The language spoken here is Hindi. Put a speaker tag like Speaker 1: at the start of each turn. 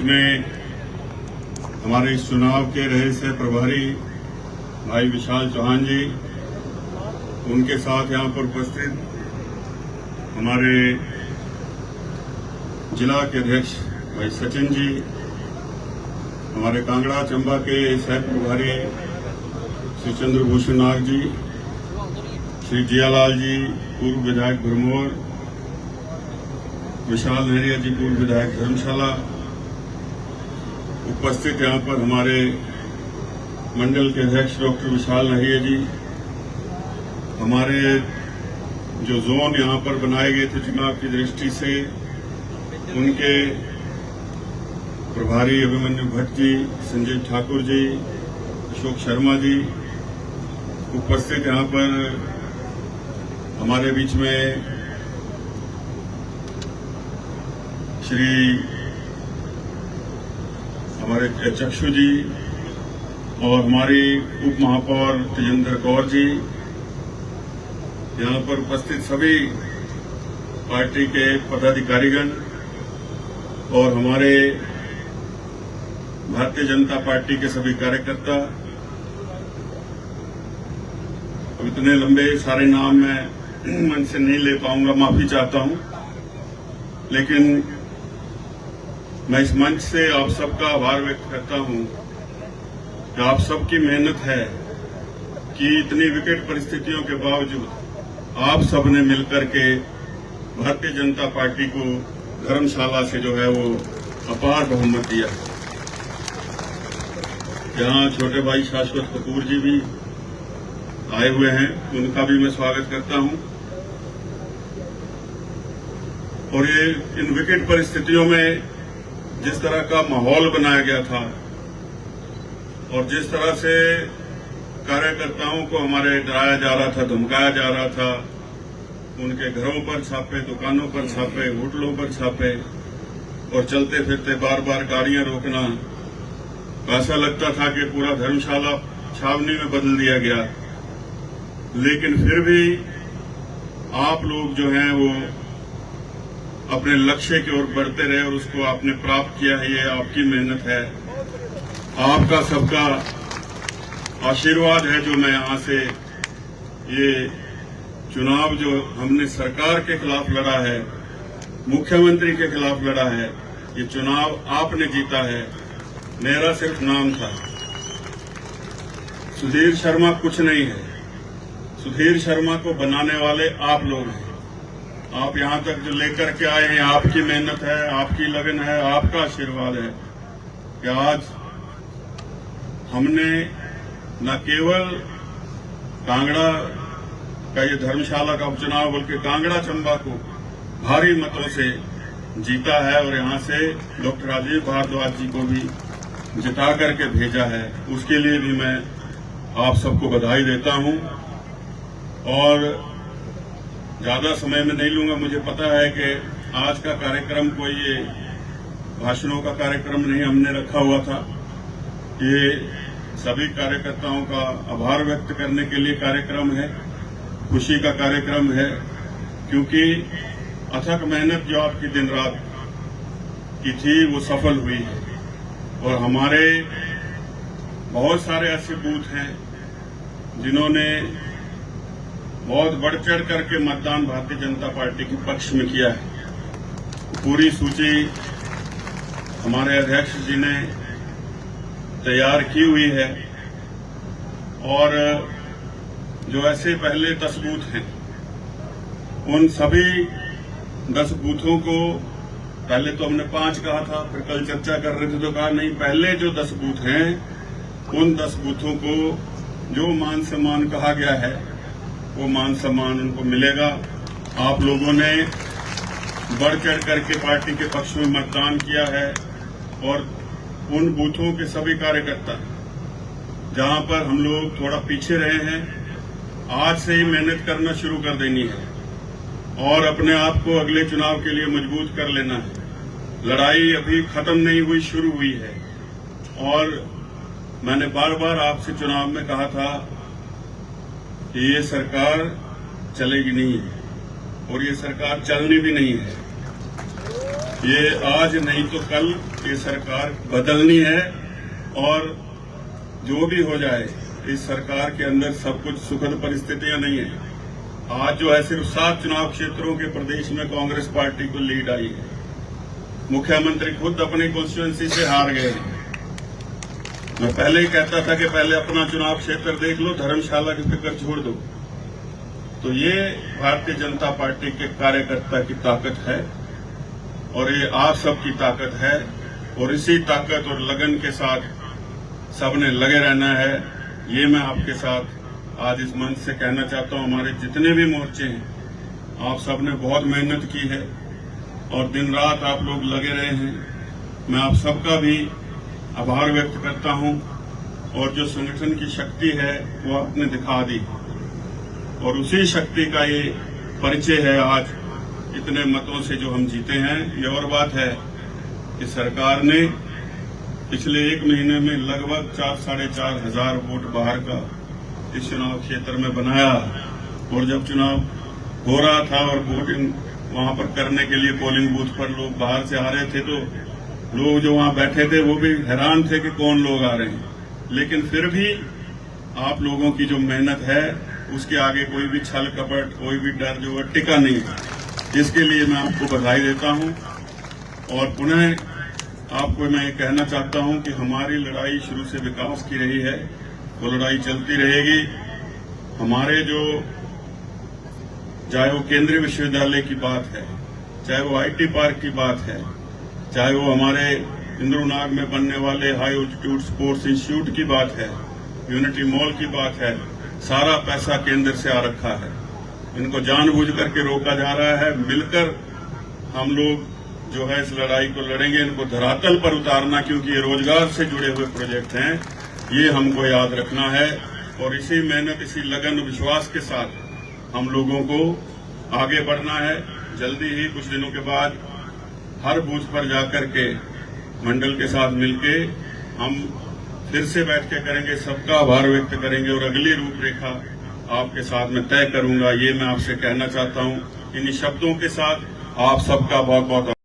Speaker 1: में हमारे इस चुनाव के रहे से प्रभारी भाई विशाल चौहान जी, उनके साथ यहाँ पर उपस्थित हमारे जिला के अध्यक्ष भाई सचिन जी, हमारे कांगड़ा चंबा के सह प्रभारी श्री चंद्रभूषण नाग जी, श्री जियालाल जी पूर्व विधायक भरमौर, विशाल नहरिया जी पूर्व विधायक धर्मशाला, उपस्थित यहाँ पर हमारे मंडल के अध्यक्ष डॉक्टर विशाल नहरिया जी, हमारे जो जोन यहाँ पर बनाए गए थे चुनाव की दृष्टि से उनके प्रभारी अभिमन्यु भट्ट जी, संजय ठाकुर जी, अशोक शर्मा जी, उपस्थित यहाँ पर हमारे बीच में श्री हमारे चक्षु जी और हमारी उप महापौर तेजेंद्र कौर जी, यहाँ पर उपस्थित सभी पार्टी के पदाधिकारीगण और हमारे भारतीय जनता पार्टी के सभी कार्यकर्ता। अब इतने लंबे सारे नाम मैं मन से नहीं ले पाऊंगा, माफी चाहता हूं, लेकिन मैं इस मंच से आप सबका आभार व्यक्त करता हूं कि आप सबकी मेहनत है कि इतनी विकट परिस्थितियों के बावजूद आप सबने मिलकर के भारतीय जनता पार्टी को धर्मशाला से जो है वो अपार बहुमत दिया। यहाँ छोटे भाई शाश्वत कपूर जी भी आए हुए हैं, उनका भी मैं स्वागत करता हूं। और ये इन विकट परिस्थितियों में जिस तरह का माहौल बनाया गया था और जिस तरह से कार्यकर्ताओं को हमारे डराया जा रहा था, धमकाया जा रहा था, उनके घरों पर छापे, दुकानों पर छापे, होटलों पर छापे और चलते फिरते बार बार गाड़ियां रोकना, ऐसा लगता था कि पूरा धर्मशाला छावनी में बदल दिया गया। लेकिन फिर भी आप लोग जो हैं वो अपने लक्ष्य की ओर बढ़ते रहे और उसको आपने प्राप्त किया है। ये आपकी मेहनत है, आपका सबका आशीर्वाद है जो मैं यहाँ से ये चुनाव जो हमने सरकार के खिलाफ लड़ा है, मुख्यमंत्री के खिलाफ लड़ा है, ये चुनाव आपने जीता है, मेरा सिर्फ नाम था। सुधीर शर्मा कुछ नहीं है, सुधीर शर्मा को बनाने वाले आप लोग हैं। आप यहाँ तक जो लेकर के आए हैं, आपकी मेहनत है, आपकी लगन है, आपका आशीर्वाद है कि आज हमने न केवल कांगड़ा का ये धर्मशाला का उपचुनाव बल्कि कांगड़ा चंबा को भारी मतों से जीता है और यहाँ से डॉक्टर राजीव भारद्वाज जी को भी जिता करके भेजा है। उसके लिए भी मैं आप सबको बधाई देता हूँ और ज्यादा समय में नहीं लूंगा। मुझे पता है कि आज का कार्यक्रम कोई ये भाषणों का कार्यक्रम नहीं हमने रखा हुआ था, ये सभी कार्यकर्ताओं का आभार व्यक्त करने के लिए कार्यक्रम है, खुशी का कार्यक्रम है, क्योंकि अथक मेहनत जो आपकी दिन रात की थी वो सफल हुई है। और हमारे बहुत सारे ऐसे बूथ हैं जिन्होंने बहुत बढ़ चढ़ करके मतदान भारतीय जनता पार्टी के पक्ष में किया है। पूरी सूची हमारे अध्यक्ष जी ने तैयार की हुई है और जो ऐसे पहले 10 बूथ हैं उन सभी 10 बूथों को, पहले तो हमने 5 कहा था, फिर कल चर्चा कर रहे थे तो कहा नहीं, पहले जो 10 बूथ हैं उन 10 बूथों को जो मान सम्मान कहा गया है वो मान सम्मान उनको मिलेगा। आप लोगों ने बढ़ चढ़ करके पार्टी के पक्ष में मतदान किया है और उन बूथों के सभी कार्यकर्ता जहां पर हम लोग थोड़ा पीछे रहे हैं, आज से ही मेहनत करना शुरू कर देनी है और अपने आप को अगले चुनाव के लिए मजबूत कर लेना है। लड़ाई अभी खत्म नहीं हुई, शुरू हुई है। और मैंने बार बार आपसे चुनाव में कहा था कि ये सरकार चलेगी नहीं है और ये सरकार चलनी भी नहीं है। ये आज नहीं तो कल ये सरकार बदलनी है और जो भी हो जाए इस सरकार के अंदर सब कुछ सुखद परिस्थितियां नहीं है। आज जो है सिर्फ 7 चुनाव क्षेत्रों के प्रदेश में कांग्रेस पार्टी को लीड आई है। मुख्यमंत्री खुद अपनी कॉन्स्टिट्यूएंसी से हार गए हैं। मैं पहले ही कहता था कि पहले अपना चुनाव क्षेत्र देख लो, धर्मशाला की फिक्र छोड़ दो। तो ये भारतीय जनता पार्टी के कार्यकर्ता की ताकत है और ये आप सबकी ताकत है और इसी ताकत और लगन के साथ सबने लगे रहना है। ये मैं आपके साथ आज इस मंच से कहना चाहता हूं। हमारे जितने भी मोर्चे हैं, आप सबने बहुत मेहनत की है और दिन रात आप लोग लगे रहे हैं। मैं आप सबका भी आभार व्यक्त करता हूं और जो संगठन की शक्ति है वो आपने दिखा दी और उसी शक्ति का ये परिचय है आज इतने मतों से जो हम जीते हैं। ये और बात है कि सरकार ने पिछले 1 महीने में लगभग 4-4.5 हजार वोट बाहर का इस चुनाव क्षेत्र में बनाया और जब चुनाव हो रहा था और वोटिंग वहां पर करने के लिए पोलिंग बूथ पर लोग बाहर से आ रहे थे तो लोग जो वहां बैठे थे वो भी हैरान थे कि कौन लोग आ रहे हैं। लेकिन फिर भी आप लोगों की जो मेहनत है उसके आगे कोई भी छल कपट, कोई भी डर जो है टिका नहीं है। इसके लिए मैं आपको बधाई देता हूं और पुनः आपको मैं ये कहना चाहता हूं कि हमारी लड़ाई शुरू से विकास की रही है, वो लड़ाई चलती रहेगी। हमारे जो चाहे वो केंद्रीय विश्वविद्यालय की बात है, चाहे वो आईटी पार्क की बात है, चाहे वो हमारे इंद्रनाग में बनने वाले हाई ऑल्टीट्यूड स्पोर्ट्स इंस्टीट्यूट की बात है, यूनिटी मॉल की बात है, सारा पैसा केंद्र से आ रखा है। इनको जानबूझ करके रोका जा रहा है। मिलकर हम लोग जो है इस लड़ाई को लड़ेंगे, इनको धरातल पर उतारना, क्योंकि ये रोजगार से जुड़े हुए प्रोजेक्ट हैं, ये हमको याद रखना है। और इसी मेहनत, इसी लगन, विश्वास के साथ हम लोगों को आगे बढ़ना है। जल्दी ही कुछ दिनों के बाद हर बूथ पर जाकर के मंडल के साथ मिलके हम फिर से बैठ के करेंगे, सबका आभार व्यक्त करेंगे और अगली रूपरेखा आपके साथ में तय करूंगा। ये मैं आपसे कहना चाहता हूं। इन्हीं शब्दों के साथ आप सबका बहुत बहुत